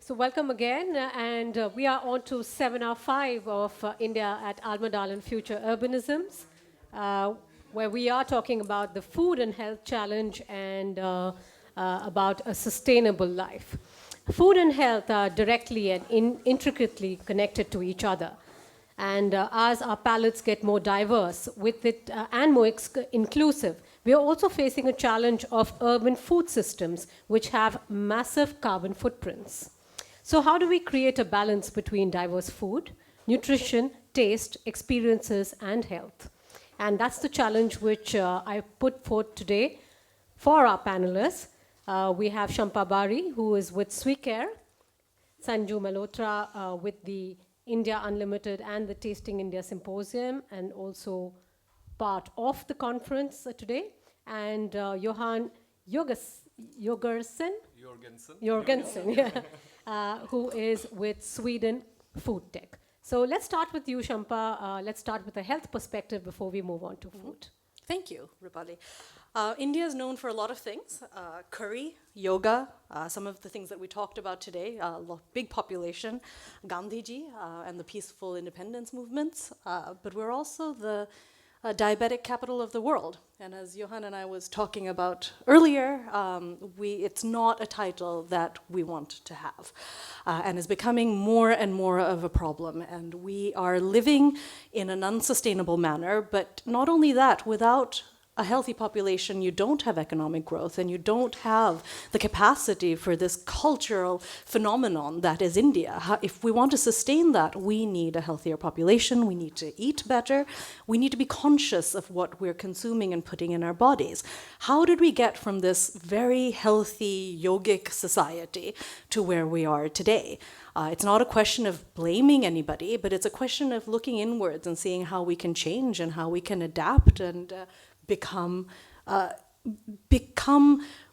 So welcome again, and we are on to seminar 5 of India at Almadalan Future Urbanisms, uh, where we are talking about the food and health challenge and about a sustainable life. Food and health are directly and intricately connected to each other. And as our palates get more diverse with it and more inclusive, we are also facing a challenge of urban food systems which have massive carbon footprints. So, how do we create a balance between diverse food, nutrition, taste, experiences, and health? And that's the challenge which I put forth today for our panelists. We have Shampa Bari, who is with SweCare, Sanju Malhotra with the India Unlimited and the Tasting India Symposium, and also part of the conference today, and Johan Jorgensen, yeah, who is with Sweden Food Tech. So let's start with you, Shampa. Let's start with a health perspective before we move on to food. Thank you, Rupali. India is known for a lot of things, curry, yoga, some of the things that we talked about today, big population, Gandhiji, and the peaceful independence movements, but we're also the diabetic capital of the world. And as Johan and I was talking about earlier, it's not a title that we want to have, and is becoming more and more of a problem. And we are living in an unsustainable manner, but not only that, without a healthy population, you don't have economic growth, and you don't have the capacity for this cultural phenomenon that is India. If we want to sustain that, we need a healthier population, we need to eat better, we need to be conscious of what we're consuming and putting in our bodies. How did we get from this very healthy yogic society to where we are today? It's not a question of blaming anybody, but it's a question of looking inwards and seeing how we can change and how we can adapt and become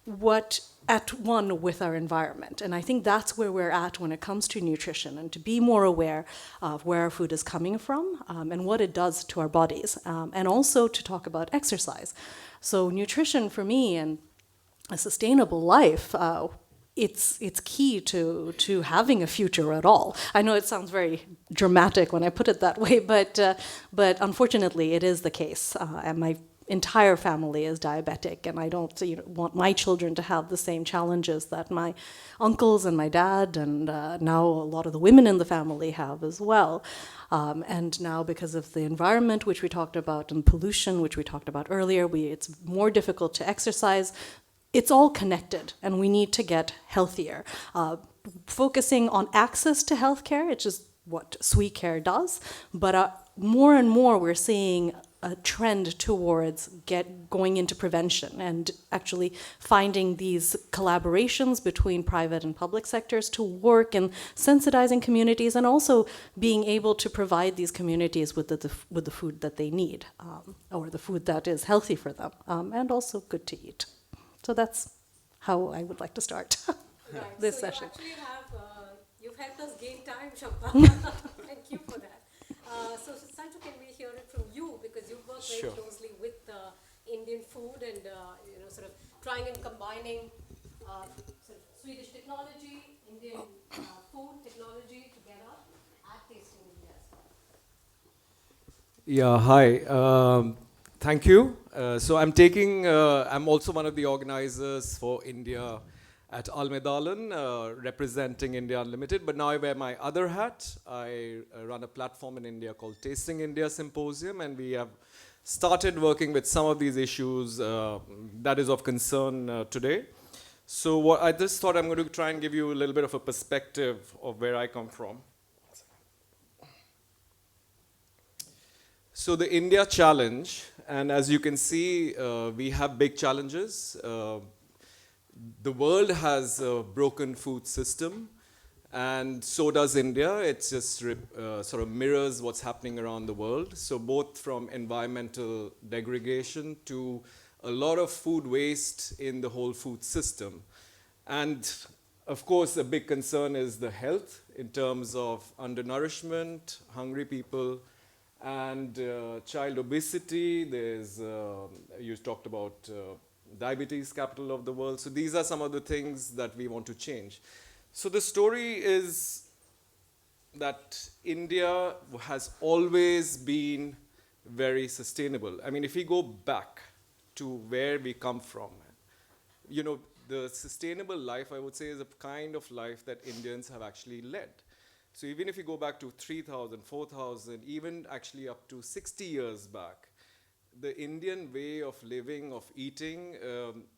what at one with our environment. And I think that's where we're at when it comes to nutrition, and to be more aware of where our food is coming from and what it does to our bodies, and also to talk about exercise. So nutrition for me and a sustainable life, it's key to having a future at all. I know it sounds very dramatic when I put it that way, but unfortunately it is the case. And my entire family is diabetic, and I don't want my children to have the same challenges that my uncles and my dad and now a lot of the women in the family have as well. And now, because of the environment, which we talked about, and pollution, which we talked about earlier, it's more difficult to exercise. It's all connected, and we need to get healthier. Focusing on access to healthcare, which is what SweCare does, but more and more we're seeing a trend towards going into prevention and actually finding these collaborations between private and public sectors to work in sensitizing communities, and also being able to provide these communities with the food that they need, or the food that is healthy for them, and also good to eat. So that's how I would like to start this session. You've helped us gain time, Shampa. Thank you for that. So Sanju, can we hear it from you, because you work very closely with Indian food and sort of trying and combining sort of Swedish technology, Indian food technology together at Tasting India as well. Yeah, hi. Thank you. So I'm also one of the organizers for India at Almadalan, representing India Unlimited, but now I wear my other hat. I run a platform in India called Tasting India Symposium, and we have started working with some of these issues that is of concern today. So what I just thought I'm going to try and give you a little bit of a perspective of where I come from. So the India challenge, and as you can see, we have big challenges. The world has a broken food system, and so does India. It just sort of mirrors what's happening around the world. So both from environmental degradation to a lot of food waste in the whole food system. And of course, a big concern is the health in terms of undernourishment, hungry people, and child obesity. There's, you talked about diabetes capital of the world. So these are some of the things that we want to change. So the story is that India has always been very sustainable. I mean, if we go back to where we come from, you know, the sustainable life, I would say, is a kind of life that Indians have actually led. So even if you go back to 3,000, 4,000, even actually up to 60 years back, the Indian way of living, of eating,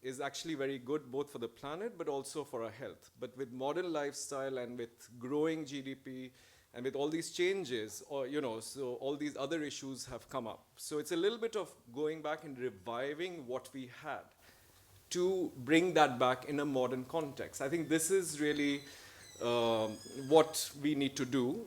is actually very good both for the planet but also for our health. But with modern lifestyle and with growing GDP and with all these changes, or so all these other issues have come up. So it's a little bit of going back and reviving what we had to bring that back in a modern context. I think this is really what we need to do.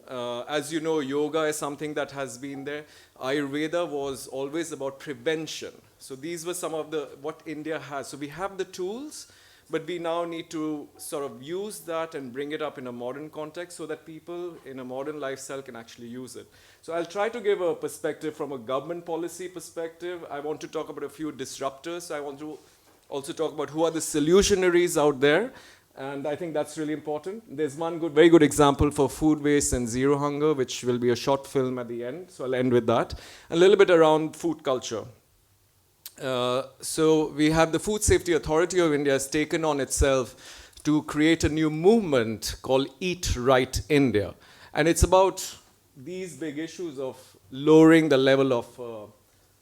As you know, yoga is something that has been there. Ayurveda was always about prevention. So these were some of what India has. So we have the tools, but we now need to sort of use that and bring it up in a modern context so that people in a modern lifestyle can actually use it. So I'll try to give a perspective from a government policy perspective. I want to talk about a few disruptors. So I want to also talk about who are the solutionaries out there. And I think that's really important. There's one very good example for food waste and zero hunger, which will be a short film at the end. So I'll end with that. A little bit around food culture. So we have the Food Safety Authority of India has taken on itself to create a new movement called Eat Right India. And it's about these big issues of lowering the level of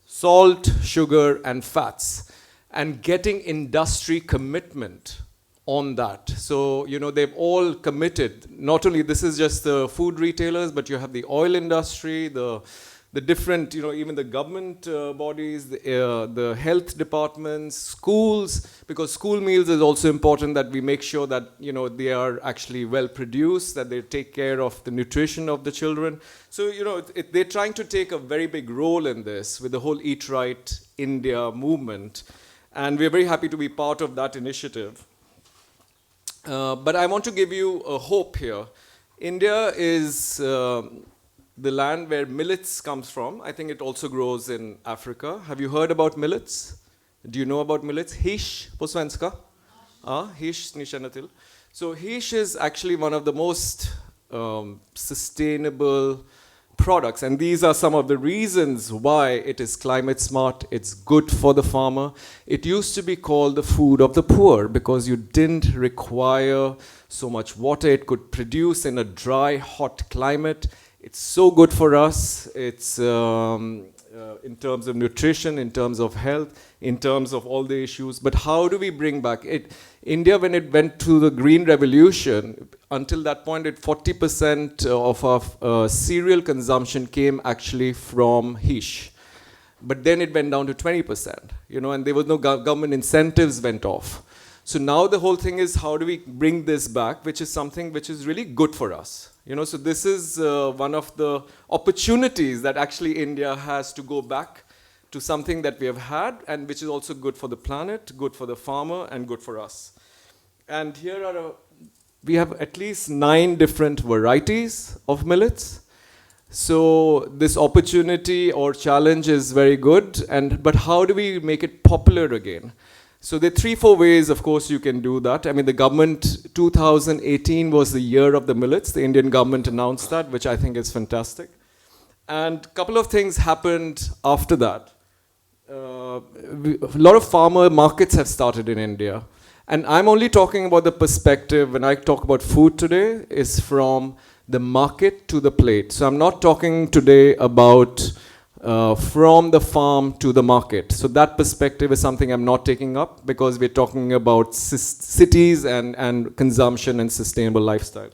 salt, sugar, and fats, and getting industry commitment on that. So, they've all committed. Not only this is just the food retailers, but you have the oil industry, the different, even the government bodies, the health departments, schools, because school meals is also important that we make sure that, they are actually well produced, that they take care of the nutrition of the children. So, they're trying to take a very big role in this with the whole Eat Right India movement. And we're very happy to be part of that initiative. But I want to give you a hope here. India is the land where millets comes from. I think it also grows in Africa. Have you heard about millets? Do you know about millets? Hish på svenska? Hish, ni känner till. So hish is actually one of the most sustainable products, and these are some of the reasons why it is climate smart, it's good for the farmer. It used to be called the food of the poor because you didn't require so much water. It could produce in a dry, hot climate. It's so good for us. It's in terms of nutrition, in terms of health, in terms of all the issues. But how do we bring back it? India, when it went to the Green Revolution, until that point, 40% of our cereal consumption came actually from hish. But then it went down to 20%, and there was no government incentives went off. So now the whole thing is how do we bring this back, which is something which is really good for us. So this is one of the opportunities that actually India has to go back to something that we have had and which is also good for the planet, good for the farmer, and good for us. And here we have at least 9 different varieties of millets. So this opportunity or challenge is very good, but how do we make it popular again? So there are 3-4 ways, of course, you can do that. I mean, the government, 2018 was the year of the millets. The Indian government announced that, which I think is fantastic. And a couple of things happened after that. A lot of farmer markets have started in India. And I'm only talking about the perspective, when I talk about food today, is from the market to the plate. So I'm not talking today about from the farm to the market. So that perspective is something I'm not taking up because we're talking about cities and consumption and sustainable lifestyle.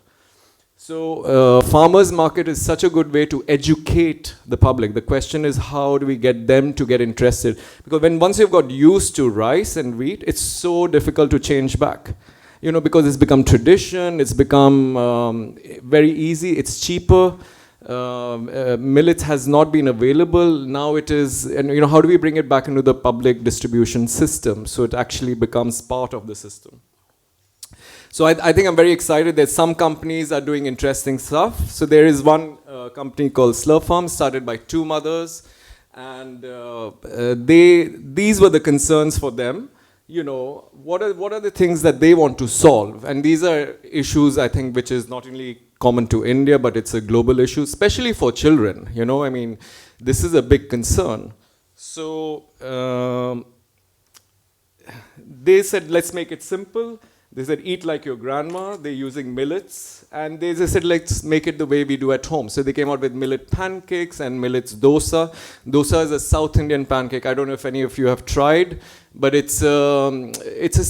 So farmers market is such a good way to educate the public. The question is how do we get them to get interested? Because once you've got used to rice and wheat, it's so difficult to change back. Because it's become tradition, it's become very easy, it's cheaper. Millet has not been available. Now it is, and how do we bring it back into the public distribution system so it actually becomes part of the system? So I think I'm very excited that some companies are doing interesting stuff. So there is one company called Slurp Farm, started by 2 mothers, and these were the concerns for them. what are the things that they want to solve? And these are issues, I think, which is not only common to India, but it's a global issue, especially for children. This is a big concern. So they said, let's make it simple. They said, eat like your grandma. They're using millets. And they just said, let's make it the way we do at home. So they came out with millet pancakes and millets dosa. Dosa is a South Indian pancake. I don't know if any of you have tried, but it's a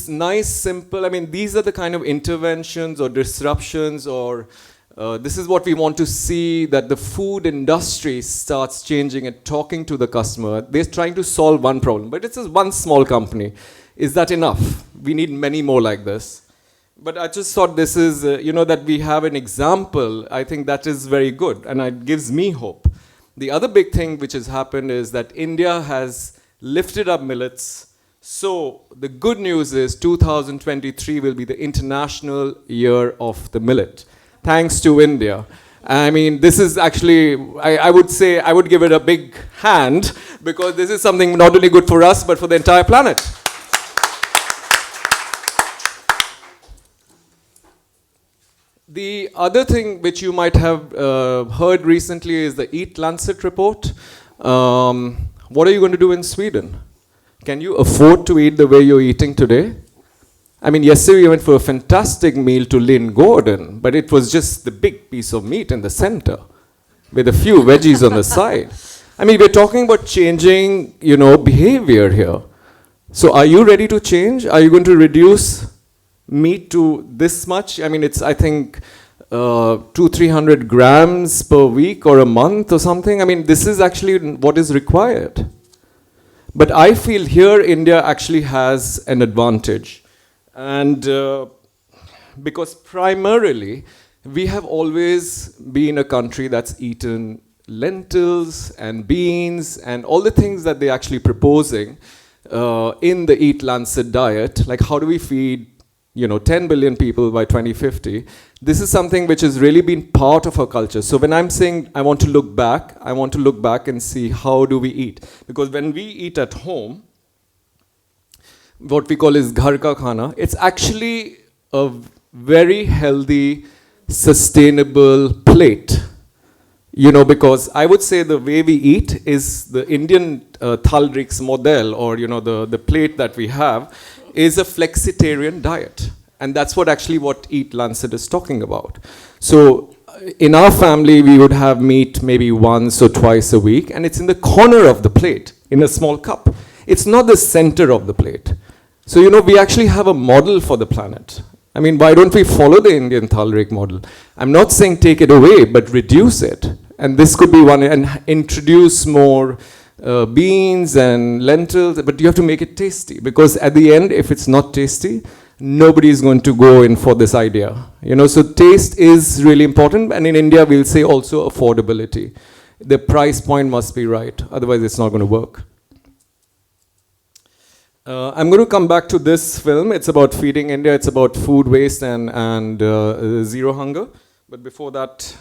nice, simple, these are the kind of interventions or disruptions or this is what we want to see, that the food industry starts changing and talking to the customer. They're trying to solve one problem, but it's just one small company. Is that enough? We need many more like this. But I just thought this is, that we have an example. I think that is very good, and it gives me hope. The other big thing which has happened is that India has lifted up millets. So the good news is 2023 will be the International Year of the Millet. Thanks to India. This is actually, I would say, I would give it a big hand, because this is something not only good for us, but for the entire planet. The other thing which you might have heard recently is the Eat Lancet report. What are you going to do in Sweden? Can you afford to eat the way you're eating today? Yesterday we went for a fantastic meal to Lynn Gordon, but it was just the big piece of meat in the center with a few veggies on the side. We're talking about changing, behavior here. So are you ready to change? Are you going to reduce meat to this much? It's, I think, 200-300 grams per week or a month or something. This is actually what is required. But I feel here India actually has an advantage. And because primarily we have always been a country that's eaten lentils and beans and all the things that they're actually proposing in the Eat Lancet diet. Like, how do we feed 10 billion people by 2050, this is something which has really been part of our culture. So when I'm saying I want to look back and see how do we eat. Because when we eat at home, what we call is ghar ka khana, it's actually a very healthy, sustainable plate. Because I would say the way we eat is the Indian Thalrik's model, or the plate that we have, is a flexitarian diet. And that's what Eat Lancet is talking about. So in our family, we would have meat maybe once or twice a week, and it's in the corner of the plate, in a small cup. It's not the center of the plate. So, we actually have a model for the planet. Why don't we follow the Indian Thalrik model? I'm not saying take it away, but reduce it. And this could be one, and introduce more beans and lentils, but you have to make it tasty, because at the end, if it's not tasty, nobody is going to go in for this idea. So taste is really important, and in India, we'll say also affordability. The price point must be right, otherwise it's not going to work. I'm going to come back to this film. It's about feeding India. It's about food waste and zero hunger. But before that,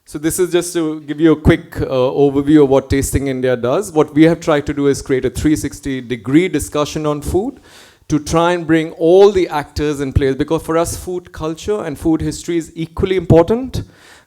so this is just to give you a quick overview of what Tasting India does. What we have tried to do is create a 360-degree discussion on food to try and bring all the actors in place. Because for us, food culture and food history is equally important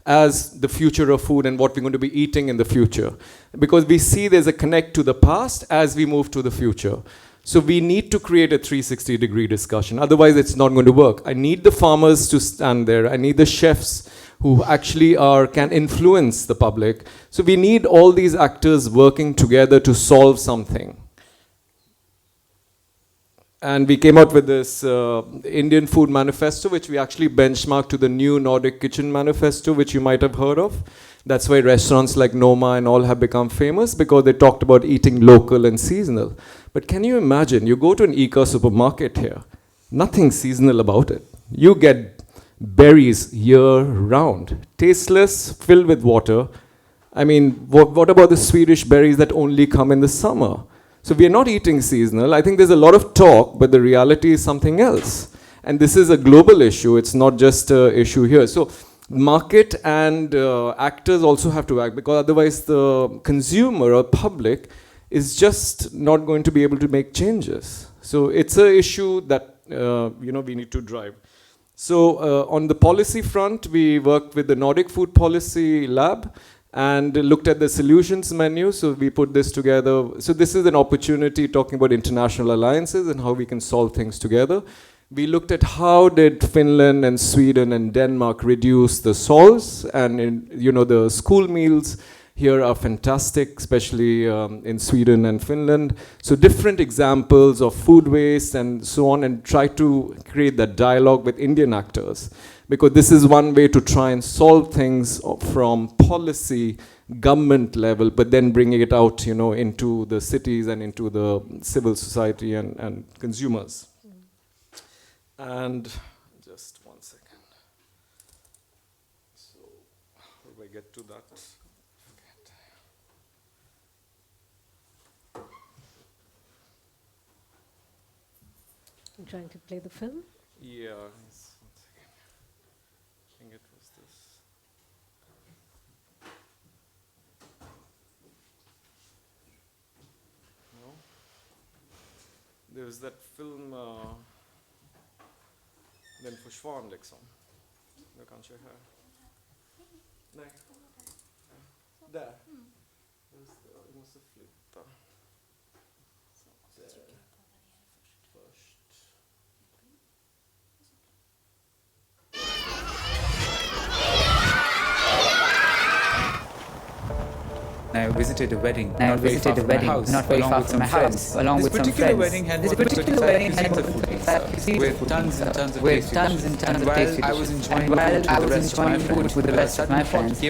as the future of food and what we're going to be eating in the future. Because we see there's a connect to the past as we move to the future. So we need to create a 360-degree discussion. Otherwise, it's not going to work. I need the farmers to stand there. I need the chefs who actually can influence the public. So we need all these actors working together to solve something. And we came out with this Indian Food Manifesto, which we actually benchmarked to the new Nordic Kitchen Manifesto, which you might have heard of. That's why restaurants like Noma and all have become famous, because they talked about eating local and seasonal. But can you imagine, you go to an Ika supermarket here, nothing seasonal about it. You get berries year-round, tasteless, filled with water. What about the Swedish berries that only come in the summer? So we are not eating seasonal. I think there's a lot of talk, but the reality is something else. And this is a global issue. It's not just an issue here. So market and actors also have to act, because otherwise the consumer or public is just not going to be able to make changes. So it's an issue that we need to drive. So on the policy front, we worked with the Nordic Food Policy Lab and looked at the solutions menu. So we put this together. So this is an opportunity talking about international alliances and how we can solve things together. We looked at how did Finland and Sweden and Denmark reduce the salts, and the school meals here are fantastic, especially in Sweden and Finland. So different examples of food waste and so on, and try to create that dialogue with Indian actors. Because this is one way to try and solve things from policy, government level, but then bringing it out, into the cities and into the civil society and consumers. And just 1 second. So, how do I get to that? I'm trying to play the film. Yeah, 1 second. I think it was this. No? There was that film, den försvann liksom. Nu kanske här. Nej. Där. Just det, vi måste flytta. Där. Först. I visited a wedding not very far from my house, along with some friends. This particular wedding had a food with tons and tons of tasty dishes. And while I was enjoying food with the rest of my friends,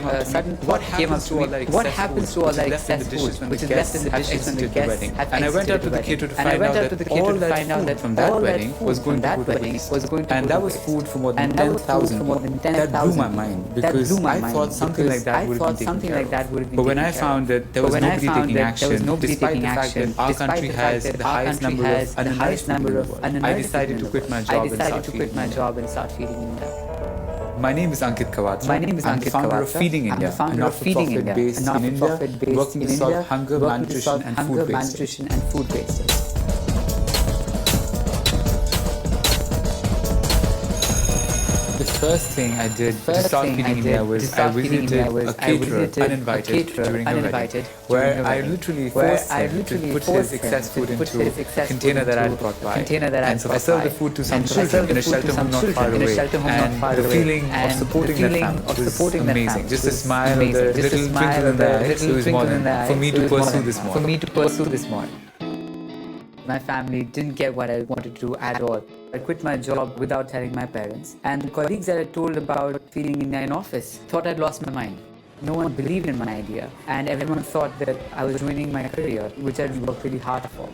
what happens to all that excess food which is left in the dishes when the guests have exited the wedding? And I went up to the caterer to find out that from that wedding was going to food. And that was food for more than 10,000 people. That blew my mind, because I thought something like that would have been taken care of. But when I found that there was nobody taking action, despite the fact that our country has the highest number of unemployed people, I decided to quit my job and start feeding India. My name is Ankit Kawatra. I'm the founder of Feeding India, a not-for-profit based in India, working to solve hunger, malnutrition and food wastage. The first thing I did to start Feeding India was I visited a caterer, uninvited, during a wedding, where I literally forced him to put his excess food into a container that I had brought by. And so I served the food to some children in a shelter home not far away. And the feeling of supporting that family was amazing. Just a smile, the little twinkle in their eyes, it was more than for me to pursue this more. My family didn't get what I wanted to do at all. I quit my job without telling my parents, and the colleagues that I told about Feeding India in office thought I'd lost my mind. No one believed in my idea, and everyone thought that I was ruining my career, which I'd worked really hard for.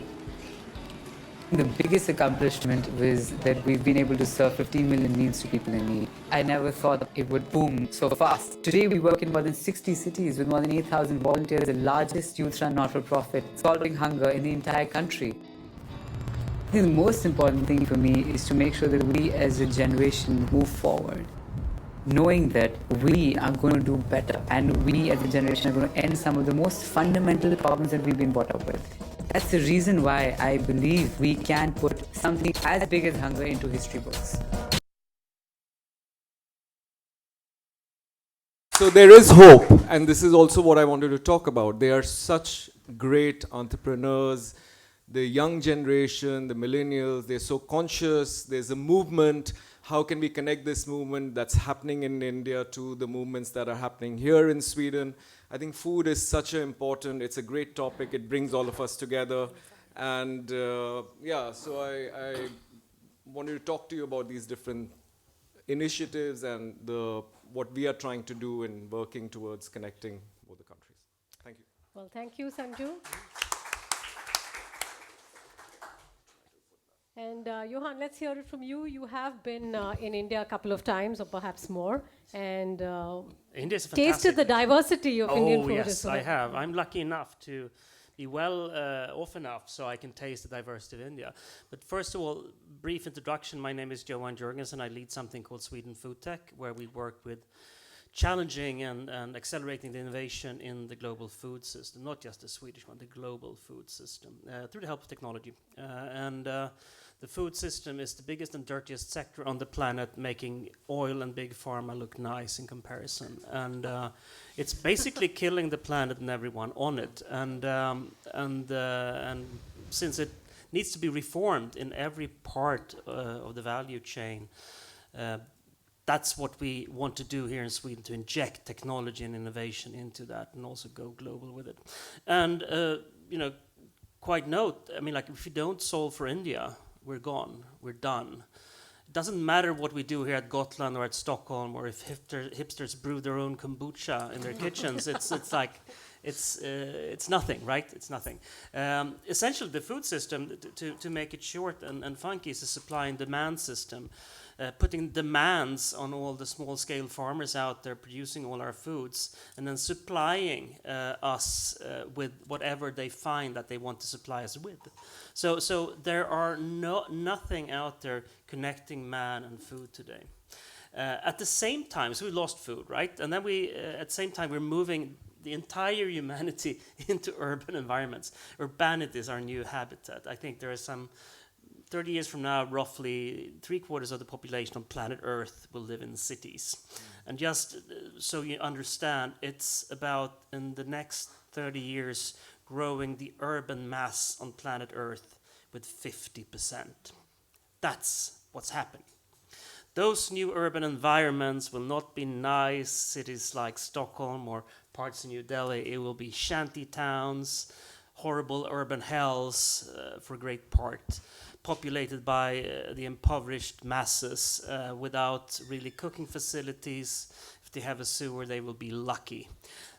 The biggest accomplishment was that we've been able to serve 15 million meals to people in need. I never thought it would boom so fast. Today we work in more than 60 cities with more than 8,000 volunteers, the largest youth-run not-for-profit, solving hunger in the entire country. I think the most important thing for me is to make sure that we as a generation move forward, knowing that we are going to do better, and we as a generation are going to end some of the most fundamental problems that we've been brought up with. That's the reason why I believe we can put something as big as hunger into history books. So there is hope, and this is also what I wanted to talk about. They are such great entrepreneurs. The young generation, the millennials, they're so conscious. There's a movement. How can we connect this movement that's happening in India to the movements that are happening here in Sweden? I think food is such an important, it's a great topic. It brings all of us together. And so I wanted to talk to you about these different initiatives and what we are trying to do in working towards connecting both the countries. Thank you. Well, thank you, Sanju. And Johan, let's hear it from you. You have been in India a couple of times, or perhaps more, and India's tasted the diversity of Indian food. Yes, I have. I'm lucky enough to be well off enough so I can taste the diversity of India. But first of all, brief introduction. My name is Johan Jurgensen. I lead something called Sweden Food Tech, where we work with challenging and accelerating the innovation in the global food system, not just the Swedish one, the global food system, through the help of technology. The food system is the biggest and dirtiest sector on the planet, making oil and big pharma look nice in comparison. And it's basically killing the planet and everyone on it. And since it needs to be reformed in every part of the value chain, that's what we want to do here in Sweden, to inject technology and innovation into that and also go global with it. And, quite note, I mean, like, if we don't solve for India, we're gone, we're done. It doesn't matter what we do here at Gotland or at Stockholm, or if hipsters brew their own kombucha in their kitchens. It's like, it's nothing, right? It's nothing. Essentially, the food system, to make it short and funky, is a supply and demand system. Putting demands on all the small-scale farmers out there producing all our foods, and then supplying us with whatever they find that they want to supply us with. So there are nothing out there connecting man and food today. At the same time, so we lost food, right? And then at the same time, we're moving the entire humanity into urban environments. Urbanity is our new habitat. I think there are some 30 years from now, roughly 3/4 of the population on planet Earth will live in cities. And just so you understand, it's about, in the next 30 years, growing the urban mass on planet Earth with 50%. That's what's happening. Those new urban environments will not be nice cities like Stockholm or parts of New Delhi. It will be shanty towns, horrible urban hells for a great part, populated by the impoverished masses without really cooking facilities. If they have a sewer, they will be lucky.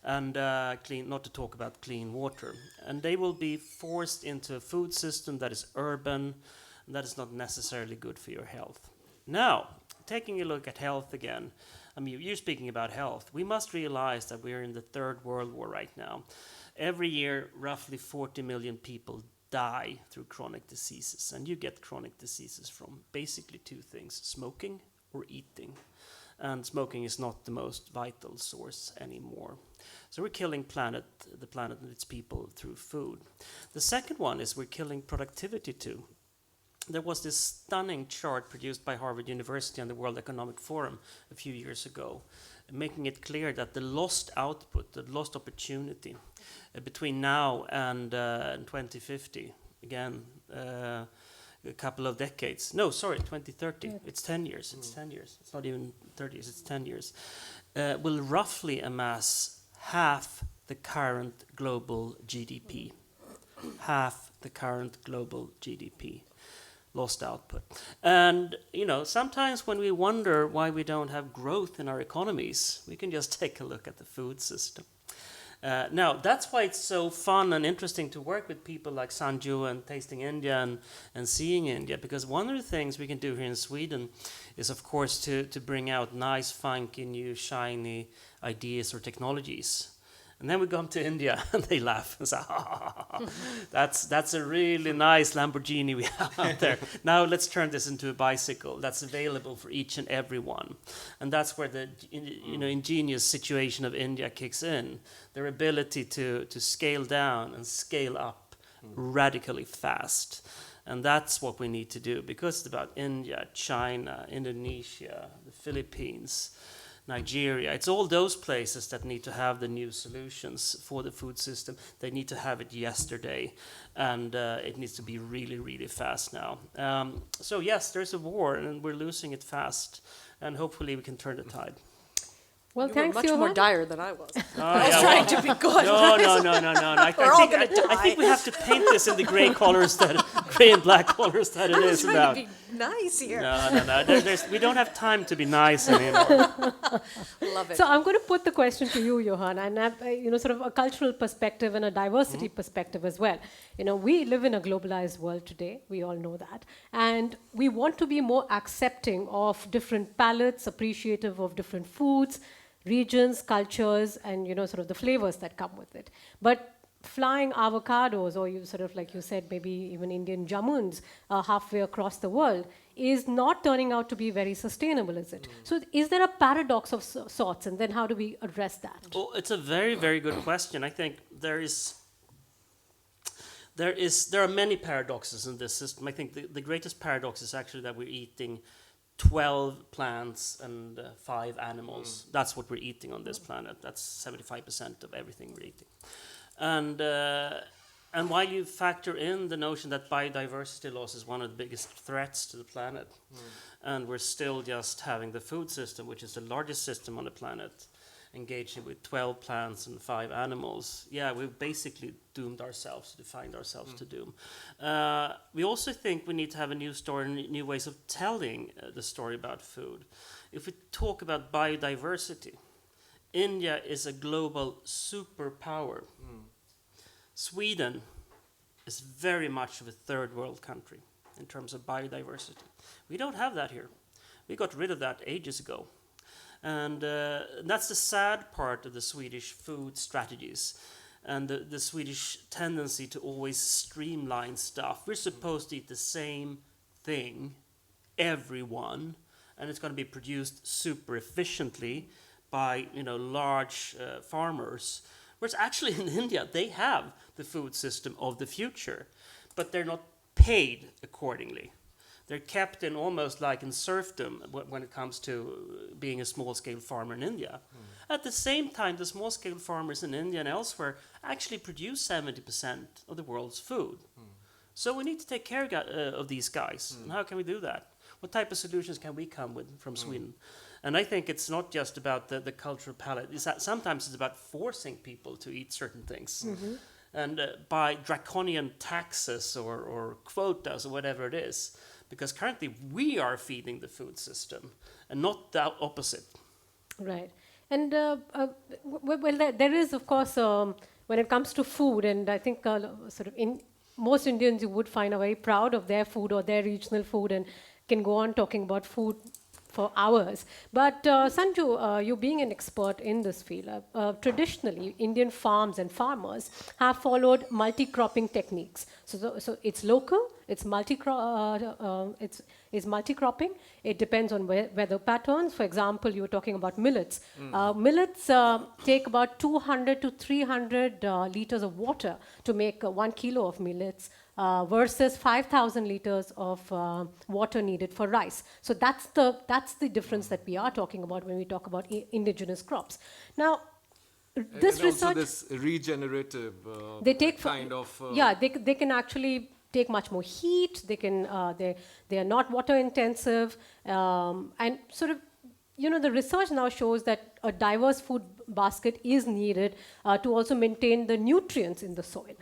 And not to talk about clean water. And they will be forced into a food system that is urban, and that is not necessarily good for your health. Now, taking a look at health again, I mean, you're speaking about health. We must realize that we're in the Third World War right now. Every year, roughly 40 million people die through chronic diseases. And you get chronic diseases from basically two things: smoking or eating. And smoking is not the most vital source anymore. So we're killing the planet and its people through food. The second one is we're killing productivity too. There was this stunning chart produced by Harvard University and the World Economic Forum a few years ago, making it clear that the lost output, the lost opportunity between now and 2050, again, a couple of decades. No, sorry, 2030. Yeah. It's 10 years. It's 10 years. It's not even 30 years. It's 10 years. Will roughly amass half the current global GDP. Half the current global GDP. Lost output. And, sometimes when we wonder why we don't have growth in our economies, we can just take a look at the food system. Now, that's why it's so fun and interesting to work with people like Sanju and Tasting India and Seeing India, because one of the things we can do here in Sweden is, of course, to bring out nice, funky, new, shiny ideas or technologies. And then we come to India and they laugh and say, that's a really nice Lamborghini we have out there. Now let's turn this into a bicycle that's available for each and every one. And that's where the ingenious situation of India kicks in. Their ability to scale down and scale up radically fast. And that's what we need to do, because it's about India, China, Indonesia, the Philippines, Nigeria. It's all those places that need to have the new solutions for the food system. They need to have it yesterday, and it needs to be really, really fast now. So yes, there's a war, and we're losing it fast, and hopefully we can turn the tide. Well, you thanks, were much more dire than I was. I was trying to be good. No. I think we have to paint this in the gray and black colors that it is about. I was trying to be nice here. No. We don't have time to be nice anymore. Love it. So I'm going to put the question to you, Johan, and have sort of a cultural perspective and a diversity perspective as well. We live in a globalized world today. We all know that, and we want to be more accepting of different palates, appreciative of different foods, regions, cultures, and sort of the flavors that come with it. But flying avocados, or you sort of, like you said, maybe even Indian jamuns halfway across the world, is not turning out to be very sustainable, is it? So is there a paradox of sorts, and then how do we address that? Well, it's a very, very good question. I think there are many paradoxes in this system. I think the greatest paradox is actually that we're eating 12 plants and 5 animals. That's what we're eating on this planet. That's 75% of everything we're eating. And while you factor in the notion that biodiversity loss is one of the biggest threats to the planet, and we're still just having the food system, which is the largest system on the planet, engaging with 12 plants and 5 animals, we've basically doomed ourselves, defined ourselves to doom. We also think we need to have a new story and new ways of telling the story about food. If we talk about biodiversity, India is a global superpower. Sweden is very much of a third world country in terms of biodiversity. We don't have that here. We got rid of that ages ago. And that's the sad part of the Swedish food strategies and the Swedish tendency to always streamline stuff. We're supposed to eat the same thing, everyone, and it's going to be produced super efficiently by large farmers. Whereas actually in India, they have the food system of the future, but they're not paid accordingly. They're kept in almost like in serfdom when it comes to being a small-scale farmer in India. At the same time, the small-scale farmers in India and elsewhere actually produce 70% of the world's food. So we need to take care of these guys. And how can we do that? What type of solutions can we come with from Sweden? And I think it's not just about the cultural palate. Sometimes it's about forcing people to eat certain things. And by draconian taxes or quotas or whatever it is. Because currently we are feeding the food system and not the opposite. Right. And there is, of course, when it comes to food, and I think most Indians, you would find, are very proud of their food or their regional food and can go on talking about food for hours. But Sanju, you being an expert in this field, traditionally Indian farms and farmers have followed multi-cropping techniques. So it's local, it's multi-cropping. It depends on weather patterns. For example, you were talking about millets. Millets take about 200 to 300 liters of water to make 1 kilo of millets. Versus 5,000 liters of water needed for rice. So that's the difference that we are talking about when we talk about indigenous crops. Now, this and research, also this regenerative they take they can actually take much more heat. They can they are not water intensive, and sort of the research now shows that a diverse food basket is needed to also maintain the nutrients in the soil.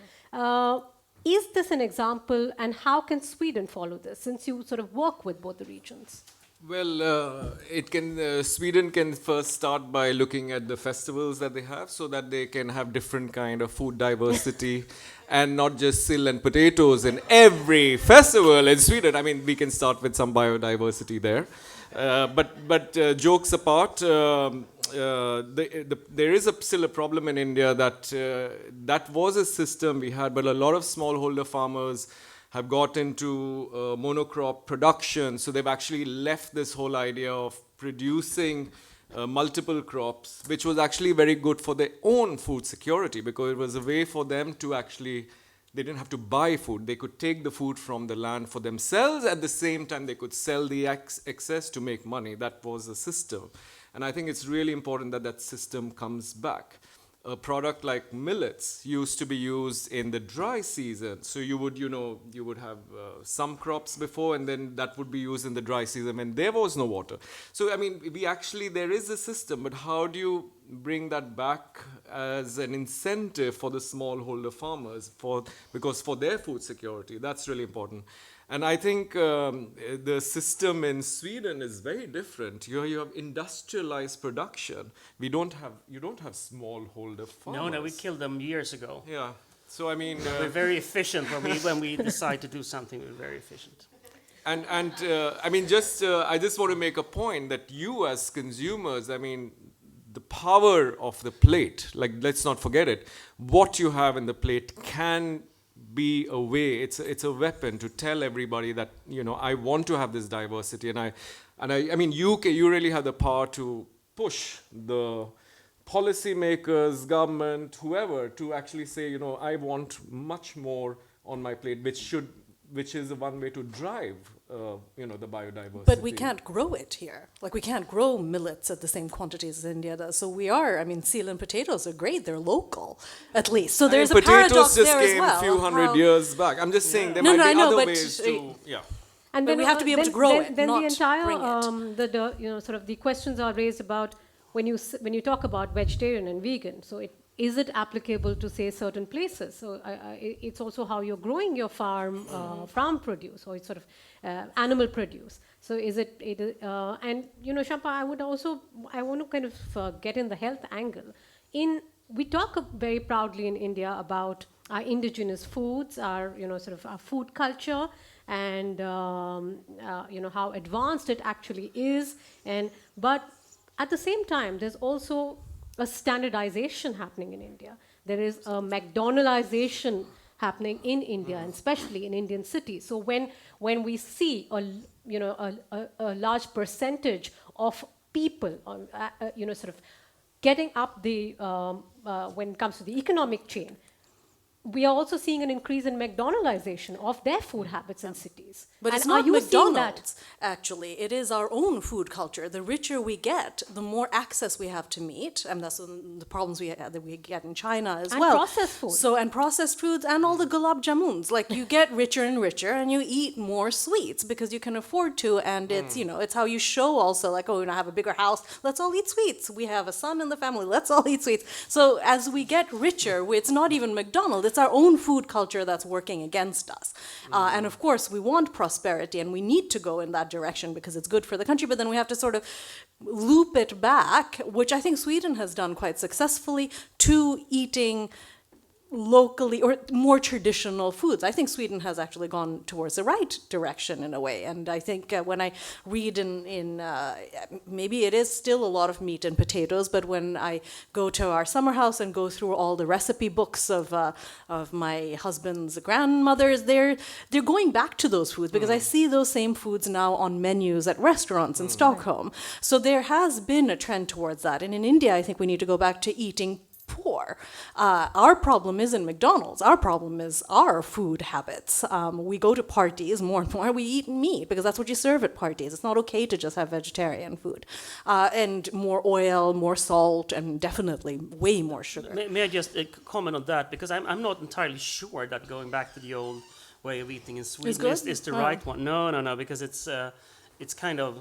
Is this an example, and how can Sweden follow this, since you sort of work with both the regions? Well, Sweden can first start by looking at the festivals that they have, so that they can have different kind of food diversity, and not just sill and potatoes in every festival in Sweden. I mean, we can start with some biodiversity there. But jokes apart, there is still a problem in India that was a system we had, but a lot of smallholder farmers have got into monocrop production, so they've actually left this whole idea of producing multiple crops, which was actually very good for their own food security, because it was a way for them to actually, they didn't have to buy food. They could take the food from the land for themselves. At the same time, they could sell the excess to make money. That was the system. And I think it's really important that that system comes back. A product like millets used to be used in the dry season. So you would have some crops before, and then that would be used in the dry season when there was no water. So, I mean, there is a system, but how do you bring that back as an incentive for the smallholder farmers because for their food security? That's really important. And I think the system in Sweden is very different. You have industrialized production. You don't have smallholder farmers. No, we killed them years ago. Yeah. So I mean, we're very efficient when we decide to do something. We're very efficient. And I mean, I just want to make a point that you as consumers, I mean, the power of the plate, like let's not forget it, what you have in the plate can be a way, it's a weapon to tell everybody that, you know, I want to have this diversity, and I mean, you really have the power to push the policymakers, government, whoever, to actually say, you know, I want much more on my plate, which is the one way to drive, you know, the biodiversity. But we can't grow it here. Like, we can't grow millets at the same quantities as India does. So I mean, seal and potatoes are great. They're local, at least. So there's a paradox there as well. Potatoes just came a few hundred years back. I'm just saying there might be other ways to, yeah. And But we have to be able to grow it, then not the entire, bring it. you know, sort of the questions are raised about when you talk about vegetarian and vegan. So is it applicable to, say, certain places? So it's also how you're growing your farm produce, or it's sort of animal produce. So is it and you know, Shampa, I want to kind of get in the health angle. We talk very proudly in India about our indigenous foods, our, you know, sort of our food culture, and you know, how advanced it actually is. But at the same time, there's also a standardization happening in India. There is a McDonaldization happening in India, and especially in Indian cities. So when we see a large percentage of people, you know, sort of getting up the when it comes to the economic chain, we are also seeing an increase in McDonaldization of their food habits in cities. But and it's not are you seeing McDonald's, actually. It is our own food culture. The richer we get, the more access we have to meat, and that's the problems that we get in China as And well. processed food. So, and processed foods, and all the gulab jamuns. Like, you get richer and richer, and you eat more sweets because you can afford to, and it's, you know, it's how you show also, like, oh, you know, I have a bigger house, let's all eat sweets. We have a son in the family, let's all eat sweets. So as we get richer, it's not even McDonald's, it's our own food culture that's working against us. And of course, we want prosperity, and we need to go in that direction because it's good for the country, but then we have to sort of loop it back, which I think Sweden has done quite successfully, to eating locally or more traditional foods. I think Sweden has actually gone towards the right direction in a way, and I think when I read in maybe it is still a lot of meat and potatoes, but when I go to our summer house and go through all the recipe books of my husband's grandmothers, they're going back to those foods because I see those same foods now on menus at restaurants in Stockholm. So there has been a trend towards that, and in India I think we need to go back to eating poor. Our problem isn't McDonald's. Our problem is our food habits. We go to parties more and more. We eat meat because that's what you serve at parties. It's not okay to just have vegetarian food. And more oil, more salt, and definitely way more sugar. May I just comment on that? Because I'm not entirely sure that going back to the old way of eating in Sweden is the right one. No, because it's kind of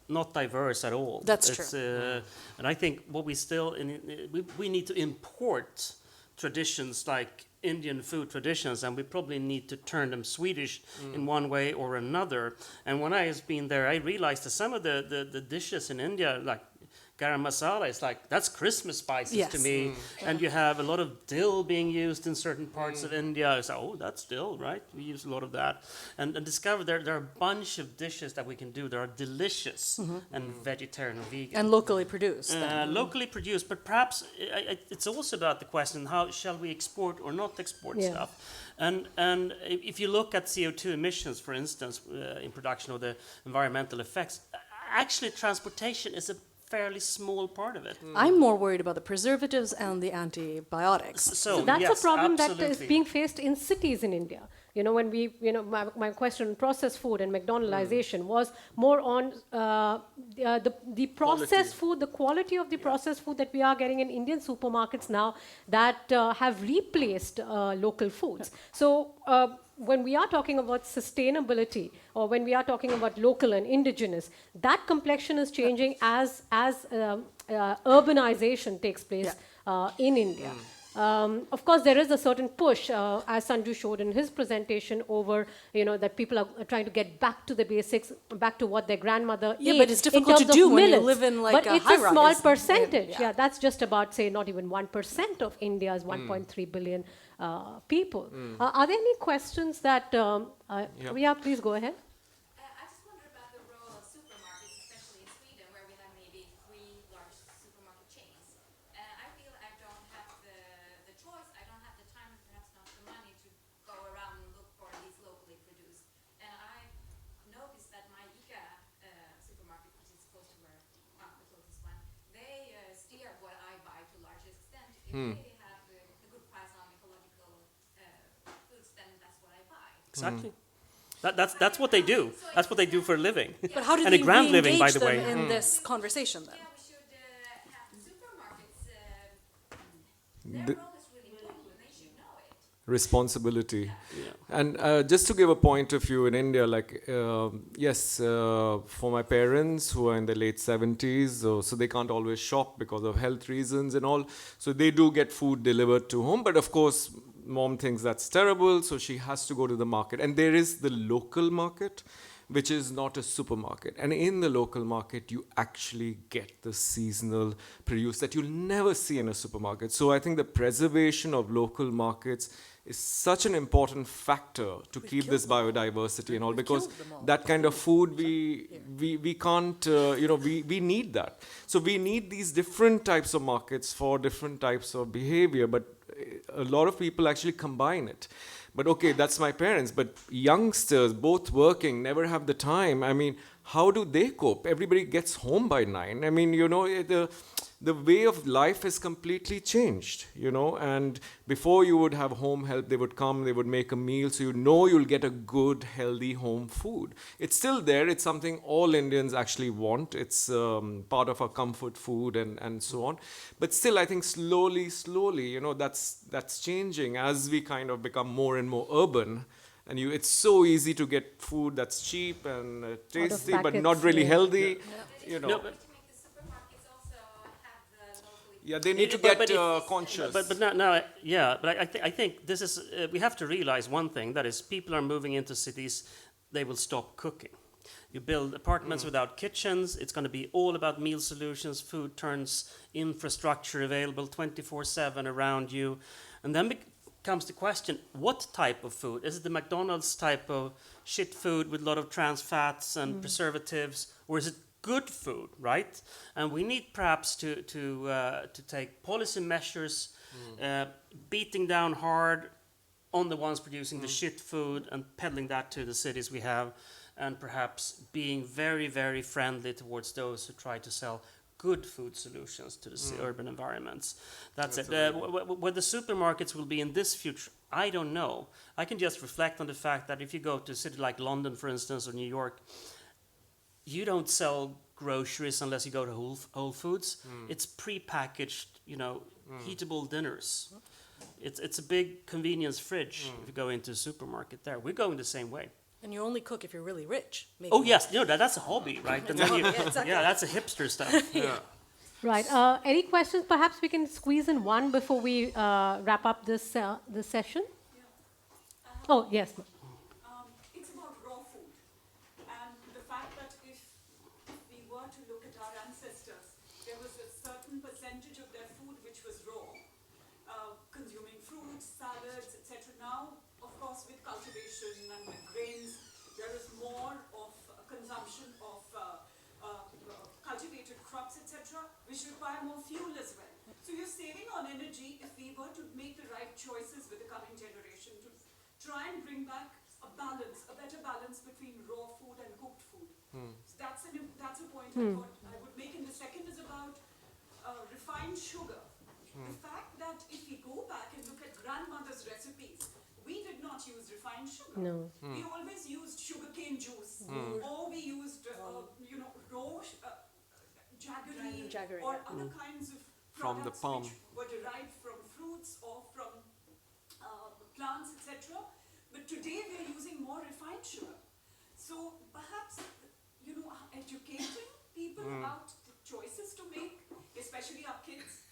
not diverse at all. That's true. And I think what we need to import traditions like Indian food traditions, and we probably need to turn them Swedish in one way or another. And when I have been there, I realized that some of the dishes in India, like garam masala, is like, that's Christmas spices to me. And you have a lot of dill being used in certain parts of India. It's like, oh, that's dill, right? We use a lot of that. And discover there are a bunch of dishes that we can do that are delicious and vegetarian and vegan. And locally produced. Locally produced, but perhaps it's also about the question, how shall we export or not export stuff? And if you look at CO2 emissions, for instance, in production, or the environmental effects, actually transportation is a fairly small part of it. I'm more worried about the preservatives and the antibiotics. So that's a problem that is being faced in cities in India. You know, when my question on processed food and McDonaldization was more on the processed food, the quality of the processed food that we are getting in Indian supermarkets now that have replaced local foods. So when we are talking about sustainability, or when we are talking about local and indigenous, that complexion is changing as urbanization takes place in India. Of course, there is a certain push, as Sanju showed in his presentation, over, you know, that people are trying to get back to the basics, back to what their grandmother ate. Yeah, but it's difficult to do when you live in like but a it's high-rise. a small percentage. Yeah, that's just about, say, not even 1% of India's 1.3 billion people. Are there any questions that? Yeah, please go ahead. I just wonder about the role of supermarkets, especially in Sweden, where we have maybe 3 large supermarket chains. they have a good price on ecological foods, then that's what I buy. Exactly. That's what they do. That's what they do for a living. But how do And a they grand living, by re-engage the way. them in this conversation then? Yeah, we should have the supermarkets. Their role is really important, and they should know it. Responsibility. Yeah. And just to give a point of view in India, like, yes, for my parents who are in the late 70s, so they can't always shop because of health reasons and all. So they do get food delivered to home. But of course, mom thinks that's terrible, so she has to go to the market. And there is the local market, which is not a supermarket. And in the local market, you actually get the seasonal produce that you'll never see in a supermarket. So I think the preservation of local markets is such an important factor to keep this biodiversity and all, because that kind of food we can't, we need that. So we need these different types of markets for different types of behavior, but a lot of people actually combine it. But okay, that's my parents, but youngsters, both working, never have the time. I mean, how do they cope? Everybody gets home by 9. I mean, the way of life has completely changed, and before you would have home help, they would come, they would make a meal, so you'll get a good, healthy home food. It's still there, it's something all Indians actually want, it's part of our comfort food and so on. But still, I think slowly, that's changing as we kind of become more and more urban. And it's so easy to get food that's cheap and tasty, but packets, not really yeah. healthy, No, but- To make the supermarkets also have the locally. Yeah, they need to But- get but conscious. But now, yeah. But I think this is we have to realize one thing, that is, people are moving into cities. They will stop cooking. You build apartments without kitchens. It's going to be all about meal solutions. Food turns infrastructure available 24/7 around you, and then comes the question: what type of food? Is it the McDonald's type of shit food with a lot of trans fats and preservatives, or is it good food, right? And we need perhaps to take policy measures, beating down hard on the ones producing the shit food and peddling that to the cities we have, and perhaps being very, very friendly towards those who try to sell good food solutions to the urban environments. That's it. Where the supermarkets will be in this future, I don't know. I can just reflect on the fact that if you go to a city like London, for instance, or New York, you don't sell groceries unless you go to Whole Foods. It's pre-packaged, heatable dinners. It's a big convenience fridge if you go into a supermarket there. We're going the same way. And you only cook if you're really rich. Maybe. Oh yes, that's a hobby, right? And then exactly. yeah, that's a hipster stuff. Yeah. Right. Any questions? Perhaps we can squeeze in one before we wrap up this session. Oh, yes. It's about raw food, and the fact that if we were to look at our ancestors, there was a certain percentage of their food which was raw, consuming fruits, salads, etc. Now, of course, with cultivation and with grains, there is more of consumption of cultivated crops, etc., which require more fuel as well. So you're saving on energy if we were to make the right choices with the coming generation to try and bring back a better balance between raw food and cooked food. So that's a point I thought I would make. And the second is about refined sugar. The fact that if we go back and look at grandmother's recipes, we did not use refined sugar. No. We always used sugarcane juice, or we used raw jaggery, or other kinds of From the products palm. which were derived from fruits or from plants, etc. But today we are using more refined sugar. So perhaps, educating people about the choices to make, especially our kids,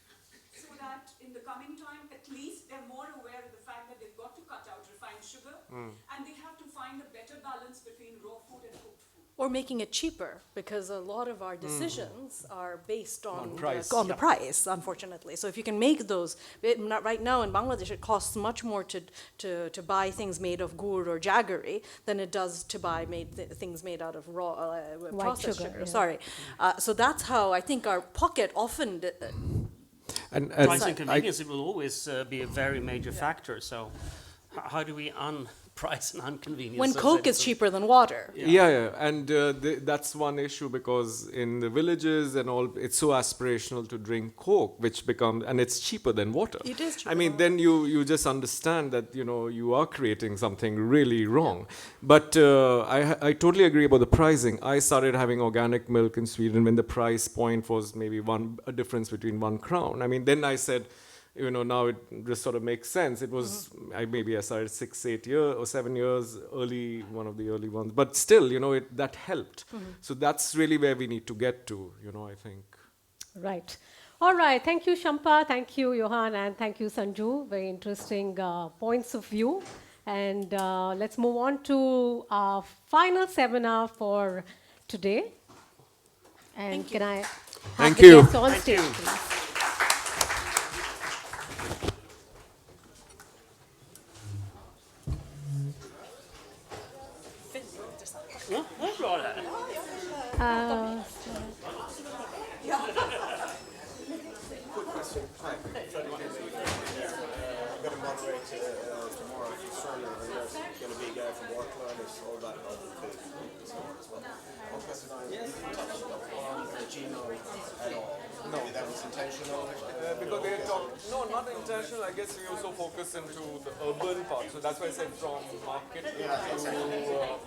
so that in the coming time, at least they're more aware of the fact that they've got to cut out refined sugar, and they have to find a better balance between raw food and cooked food. Or making it cheaper, because a lot of our decisions are based on price. the price, unfortunately. So if you can make those, right now in Bangladesh, it costs much more to buy things made of gur or jaggery than it does to buy things made out of raw processed sugar. yeah. Sorry. So that's how I think our pocket often. And Price and convenience, it will always be a very major factor. So how do we price and inconvenience. When So Coke it's is cheaper than water. Yeah. And that's one issue, because in the villages and all, it's so aspirational to drink Coke, which becomes, and it's cheaper than water. It is cheaper I mean, then you just understand that, you are creating something really wrong. But I totally agree about the pricing. I started having organic milk in Sweden when the price point was maybe a difference between 1 crown. I mean, then I said, now it just sort of makes sense. It was, I started 6, 8 years or 7 years early, one of the early ones. But still, that helped. So that's really where we need to get to, I think. Right. All right. Thank you, Shampa. Thank you, Johan. And thank you, Sanju. Very interesting points of view. And let's move on to our final seminar for today. And can I have Thank the you. guests on stage, please? Ja, det är bra det här. Going to moderate tomorrow for Solar, and there's going to be a guy from Workline, it's all about healthy food as well. Professor Ryan, you touched upon genome at all. No. Maybe that was intentional. Because they talk, no, not intentional. I guess we also focus into the urban part. So that's why I said from market to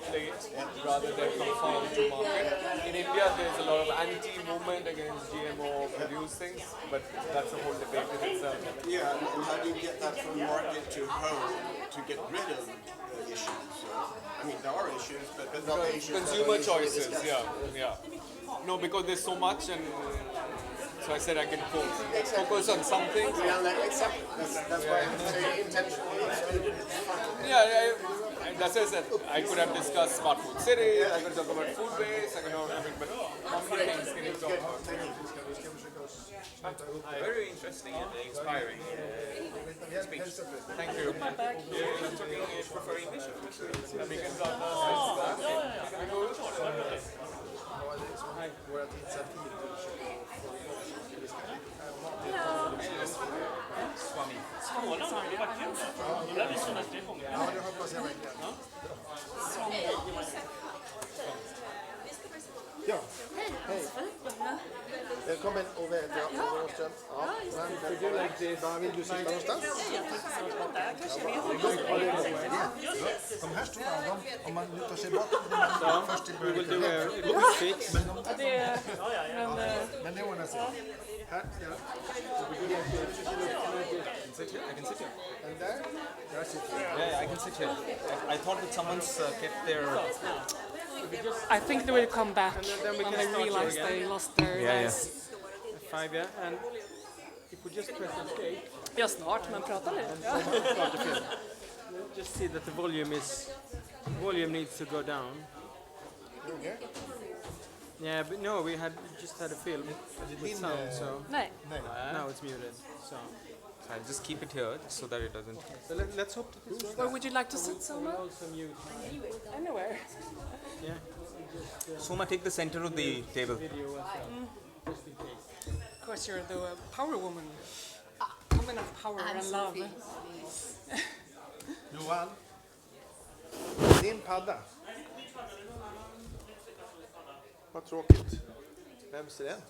plate rather than from farm to market. In India, there's a lot of anti-movement against GMO produced things, but that's a whole debate in itself. Yeah, and how do you get that from market to home to get rid of issues? I mean, there are issues, but not the issues. Consumer choices, yeah. No, because there's so much, and so I said I can focus on some things. Exactly. That's why I say intentionally. Yeah, that's why I said I could have discussed smart food cities, I could talk about food waste, but how many things can you talk about? Very interesting and inspiring speech. Thank you. You prefer English? We can talk Ja, hej. Välkommen och välkommen Åström. Ja, var vill du sitta någonstans? De här stora, om man lutar sig bakåt blir man först i början lite rädd. Men det ordnar sig. Här, ja. I can sit here. And där, där sitter du. Yeah, I can sit here. I thought that someone's kept their... I think they will come back then we when can they start realize again. they lost their legs. 5, yeah, and if we just press escape, Ja, snart, men prata nu. start the film. Just see that the volume needs to go down. Okay. Yeah, but no, we just had a film with sound, so Nej. now it's muted. So I'll just keep it here so that it doesn't. So let's hope that this works. Where would you like to sit, Soma? Also mute. Anywhere. Yeah. Soma, take the center of the table. Of course, you're the power woman. Woman of power and love. Johan, din padda. Vad tråkigt. Vems är den?